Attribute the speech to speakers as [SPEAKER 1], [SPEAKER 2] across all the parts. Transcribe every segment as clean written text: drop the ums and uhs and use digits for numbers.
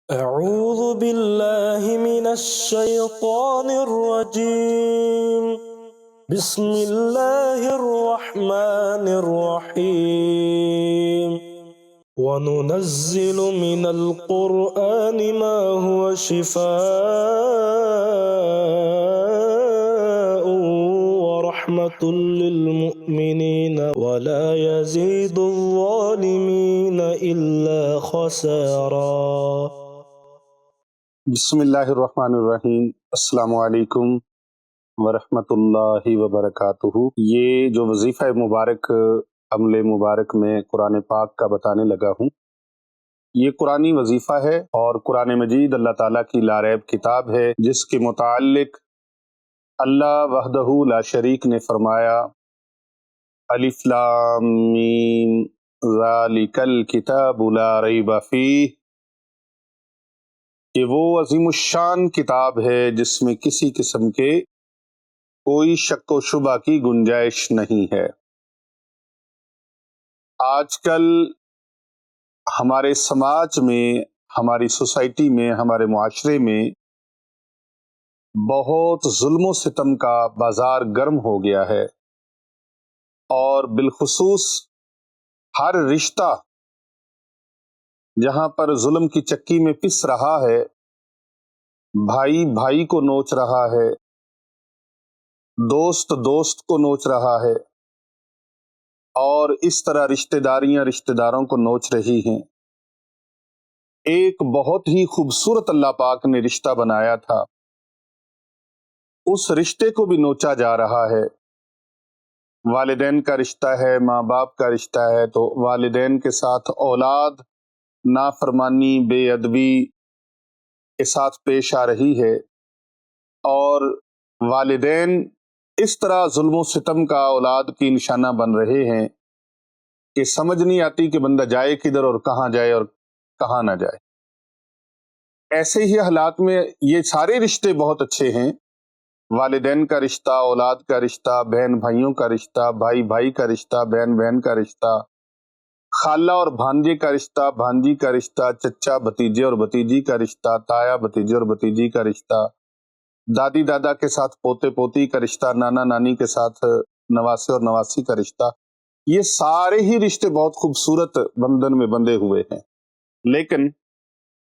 [SPEAKER 1] أعوذ بالله من الشيطان الرجيم بسم الله الرحمن الرحيم وننزل من القرآن ما هو شفاء ورحمة للمؤمنين ولا يزيد الظالمين إلا خسارا۔
[SPEAKER 2] بسم اللہ الرحمن الرحیم۔ السلام علیکم ورحمۃ اللہ وبرکاتہ۔ یہ جو وظیفہ مبارک عمل مبارک میں قرآن پاک کا بتانے لگا ہوں، یہ قرآنی وظیفہ ہے اور قرآن مجید اللہ تعالیٰ کی لاریب کتاب ہے، جس کے متعلق اللہ وحدہ لا شریک نے فرمایا الف لام میم ذالک الکتاب لا ریب فیہ، کہ وہ عظیم الشان کتاب ہے جس میں کسی قسم کے کوئی شک و شبہ کی گنجائش نہیں ہے۔ آج کل ہمارے سماج میں، ہماری سوسائٹی میں، ہمارے معاشرے میں بہت ظلم و ستم کا بازار گرم ہو گیا ہے، اور بالخصوص ہر رشتہ جہاں پر ظلم کی چکی میں پس رہا ہے، بھائی بھائی کو نوچ رہا ہے، دوست دوست کو نوچ رہا ہے، اور اس طرح رشتہ داریاں رشتہ داروں کو نوچ رہی ہیں۔ ایک بہت ہی خوبصورت اللہ پاک نے رشتہ بنایا تھا، اس رشتے کو بھی نوچا جا رہا ہے۔ والدین کا رشتہ ہے، ماں باپ کا رشتہ ہے، تو والدین کے ساتھ اولاد نافرمانی بے ادبی کے ساتھ پیش آ رہی ہے، اور والدین اس طرح ظلم و ستم کا اولاد کی نشانہ بن رہے ہیں کہ سمجھ نہیں آتی کہ بندہ جائے کدھر اور کہاں جائے اور کہاں نہ جائے۔ ایسے ہی حالات میں یہ سارے رشتے بہت اچھے ہیں، والدین کا رشتہ، اولاد کا رشتہ، بہن بھائیوں کا رشتہ، بھائی بھائی کا رشتہ، بہن بہن کا رشتہ، خالہ اور بھانجے کا رشتہ، بھانجی کا رشتہ، چچا بھتیجے اور بھتیجی کا رشتہ، تایا بھتیجے اور بھتیجی کا رشتہ، دادی دادا کے ساتھ پوتے پوتی کا رشتہ، نانا نانی کے ساتھ نواسے اور نواسی کا رشتہ۔ یہ سارے ہی رشتے بہت خوبصورت بندھن میں بندھے ہوئے ہیں، لیکن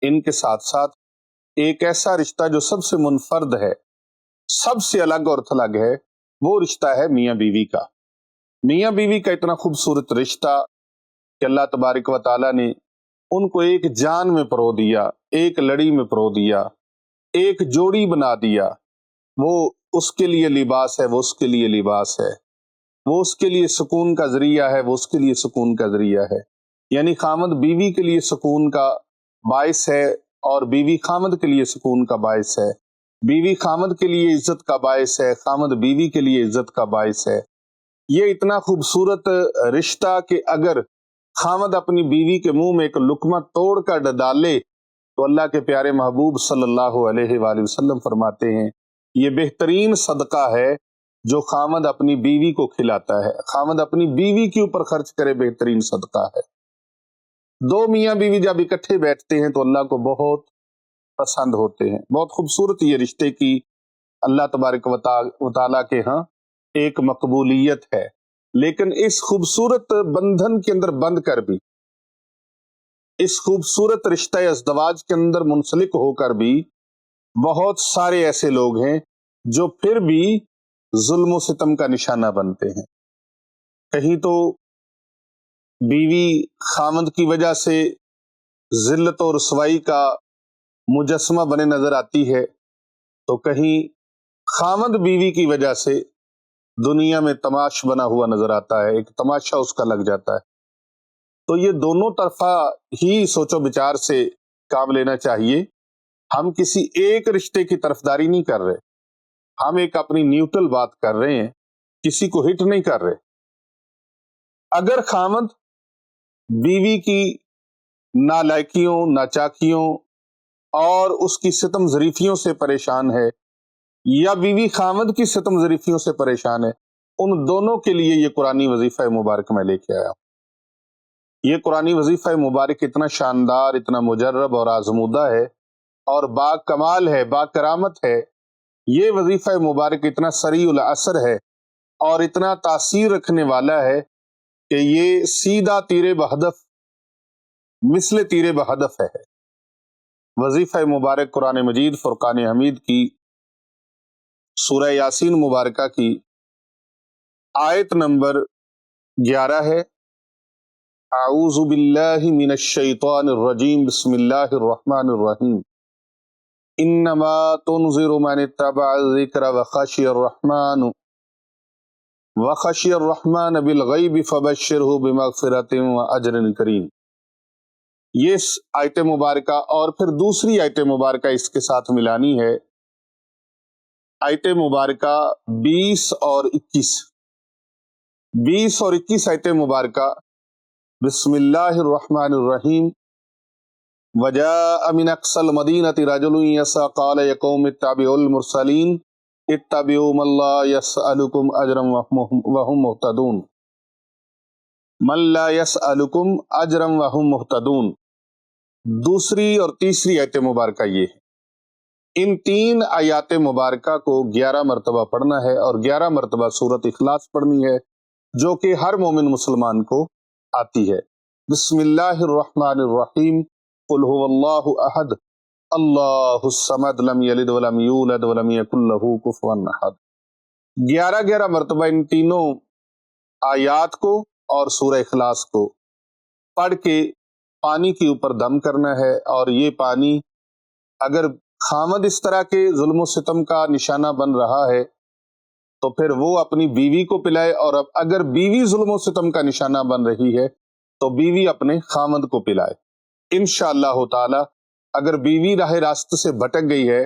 [SPEAKER 2] ان کے ساتھ ساتھ ایک ایسا رشتہ جو سب سے منفرد ہے، سب سے الگ اور تھلگ ہے، وہ رشتہ ہے میاں بیوی کا۔ میاں بیوی کا اتنا خوبصورت رشتہ کہ اللہ تبارک و تعالیٰ نے ان کو ایک جان میں پرو دیا، ایک لڑی میں پرو دیا، ایک جوڑی بنا دیا۔ وہ اس کے لیے لباس ہے، وہ اس کے لیے لباس ہے، وہ اس کے لیے سکون کا ذریعہ ہے، وہ اس کے لیے سکون کا ذریعہ ہے۔ یعنی خامد بیوی کے لیے سکون کا باعث ہے، اور بیوی خامد کے لیے سکون کا باعث ہے۔ بیوی خامد کے لیے عزت کا باعث ہے، خامد بیوی کے لیے عزت کا باعث ہے۔ یہ اتنا خوبصورت رشتہ کہ اگر خامد اپنی بیوی کے منہ میں ایک لقمہ توڑ کر ڈالے تو اللہ کے پیارے محبوب صلی اللہ علیہ وآلہ وسلم فرماتے ہیں یہ بہترین صدقہ ہے جو خامد اپنی بیوی کو کھلاتا ہے، خامد اپنی بیوی کے اوپر خرچ کرے، بہترین صدقہ ہے۔ دو میاں بیوی جب اکٹھے بیٹھتے ہیں تو اللہ کو بہت پسند ہوتے ہیں۔ بہت خوبصورت یہ رشتے کی اللہ تبارک و تعالیٰ کے ہاں ایک مقبولیت ہے، لیکن اس خوبصورت بندھن کے اندر بند کر بھی، اس خوبصورت رشتہ ازدواج کے اندر منسلک ہو کر بھی بہت سارے ایسے لوگ ہیں جو پھر بھی ظلم و ستم کا نشانہ بنتے ہیں۔ کہیں تو بیوی خامد کی وجہ سے ذلت و رسوائی کا مجسمہ بنے نظر آتی ہے، تو کہیں خامد بیوی کی وجہ سے دنیا میں تماش بنا ہوا نظر آتا ہے، ایک تماشا اس کا لگ جاتا ہے۔ تو یہ دونوں طرفہ ہی سوچ و بچار سے کام لینا چاہیے۔ ہم کسی ایک رشتے کی طرفداری نہیں کر رہے، ہم ایک اپنی نیوٹرل بات کر رہے ہیں، کسی کو ہٹ نہیں کر رہے۔ اگر خامد بیوی کی نالائکیوں، ناچاکیوں اور اس کی ستم ظریفیوں سے پریشان ہے، یا بیوی خامد کی ستم ظریفیوں سے پریشان ہے، ان دونوں کے لیے یہ قرآنی وظیفہ مبارک میں لے کے آیا ہوں۔ یہ قرآنی وظیفہ مبارک اتنا شاندار، اتنا مجرب اور آزمودہ ہے اور با کمال ہے، با کرامت ہے. یہ وظیفہ مبارک اتنا سریع الاثر ہے اور اتنا تاثیر رکھنے والا ہے کہ یہ سیدھا تیر بہدف، مثل تیر بہدف ہے. وظیفہ مبارک قرآن مجید فرقان حمید کی سورہ یاسین مبارکہ کی آیت نمبر 11 ہے. اعوذ باللہ من الشیطان الرجیم، بسم اللہ الرحمن الرحیم. انما تنذر من اتبع الذکر وخشی الرحمن بالغیب فبشرہ بمغفرۃ واجر کریم. یہ آیت مبارکہ اور پھر دوسری آیت مبارکہ اس کے ساتھ ملانی ہے، آیت مبارکہ 20 اور 21 آیت مبارکہ. بسم اللہ الرحمن الرحیم. وجاء من اقصى المدینة رجل یسعی قال یا قوم اتبعوا المرسلین اتبعوا من لا يسألكم اجرا وهم مهتدون. من لا يسألكم اجرا وهم مهتدون. دوسری اور تیسری آیت مبارکہ یہ ہے. ان 3 آیات مبارکہ کو 11 مرتبہ پڑھنا ہے اور 11 مرتبہ سورۃ اخلاص پڑھنی ہے، جو کہ ہر مومن مسلمان کو آتی ہے. بسم اللہ الرحمن الرحیم. قل هو اللہ احد اللہ الصمد لم یلد ولم یولد ولم یکن لہ کفوا احد. 11 مرتبہ ان تینوں آیات کو اور سورہ اخلاص کو پڑھ کے پانی کے اوپر دم کرنا ہے. اور یہ پانی اگر خامد اس طرح کے ظلم و ستم کا نشانہ بن رہا ہے تو پھر وہ اپنی بیوی کو پلائے، اور اب اگر بیوی ظلم و ستم کا نشانہ بن رہی ہے تو بیوی اپنے خامد کو پلائے. انشاءاللہ تعالی اگر بیوی راہ راست سے بھٹک گئی ہے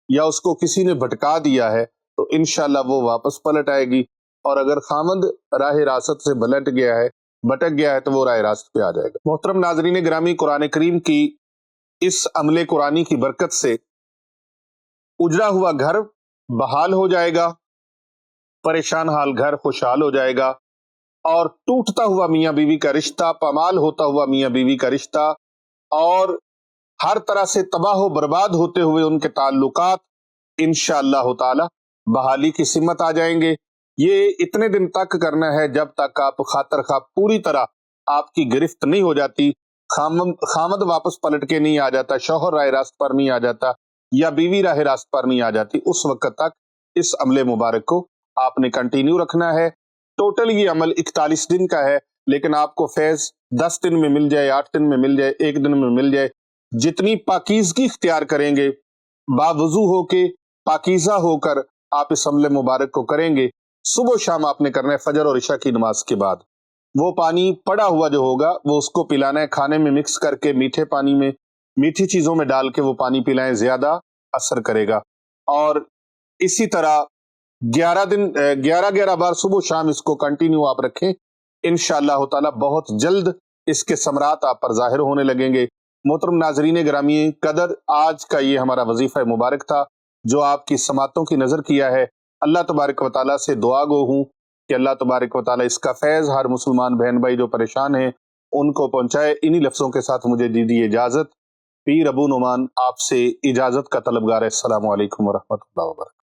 [SPEAKER 2] یا اس کو کسی نے بھٹکا دیا ہے تو انشاءاللہ وہ واپس پلٹ آئے گی، اور اگر خامد راہ راست سے بھٹک گیا ہے تو وہ راہ راست پہ آ جائے گا. محترم ناظرین گرامی، قرآن کریم کی اس عمل قرآنی کی برکت سے اجڑا ہوا گھر بحال ہو جائے گا، پریشان حال گھر خوشحال ہو جائے گا، اور ٹوٹتا ہوا میاں بیوی کا رشتہ، پامال ہوتا ہوا میاں بیوی کا رشتہ، اور ہر طرح سے تباہ و برباد ہوتے ہوئے ان کے تعلقات انشاءاللہ تعالی بحالی کی سمت آ جائیں گے. یہ اتنے دن تک کرنا ہے جب تک آپ خاطر خواہ پوری طرح آپ کی گرفت نہیں ہو جاتی، خامد واپس پلٹ کے نہیں آ جاتا، شوہر راہ راست پر نہیں آ جاتا، یا بیوی راہ راست پر نہیں آ جاتی. اس وقت تک اس عمل مبارک کو آپ نے کنٹینیو رکھنا ہے. ٹوٹل یہ عمل 41 دن کا ہے، لیکن آپ کو فیض 10 دن میں مل جائے، 8 دن میں مل جائے، 1 دن میں مل جائے. جتنی پاکیزگی اختیار کریں گے، باوضو ہو کے پاکیزہ ہو کر آپ اس عمل مبارک کو کریں گے. صبح و شام آپ نے کرنا ہے، فجر اور عشاء کی نماز کے بعد. وہ پانی پڑا ہوا جو ہوگا وہ اس کو پلانا ہے، کھانے میں مکس کر کے، میٹھے پانی میں، میٹھی چیزوں میں ڈال کے وہ پانی پلائیں، زیادہ اثر کرے گا. اور اسی طرح 11 بار صبح و شام اس کو کنٹینیو آپ رکھیں. انشاءاللہ تعالی بہت جلد اس کے ثمرات آپ پر ظاہر ہونے لگیں گے. محترم ناظرین گرامی قدر، آج کا یہ ہمارا وظیفہ مبارک تھا جو آپ کی سماعتوں کی نظر کیا ہے. اللہ تبارک و تعالیٰ سے دعا گو ہوں کہ اللہ تبارک و تعالیٰ اس کا فیض ہر مسلمان بہن بھائی جو پریشان ہیں ان کو پہنچائے. انہی لفظوں کے ساتھ مجھے دیجیے اجازت. پیر ابو نعمان آپ سے اجازت کا طلبگار ہے. السلام علیکم ورحمۃ اللہ وبرکاتہ.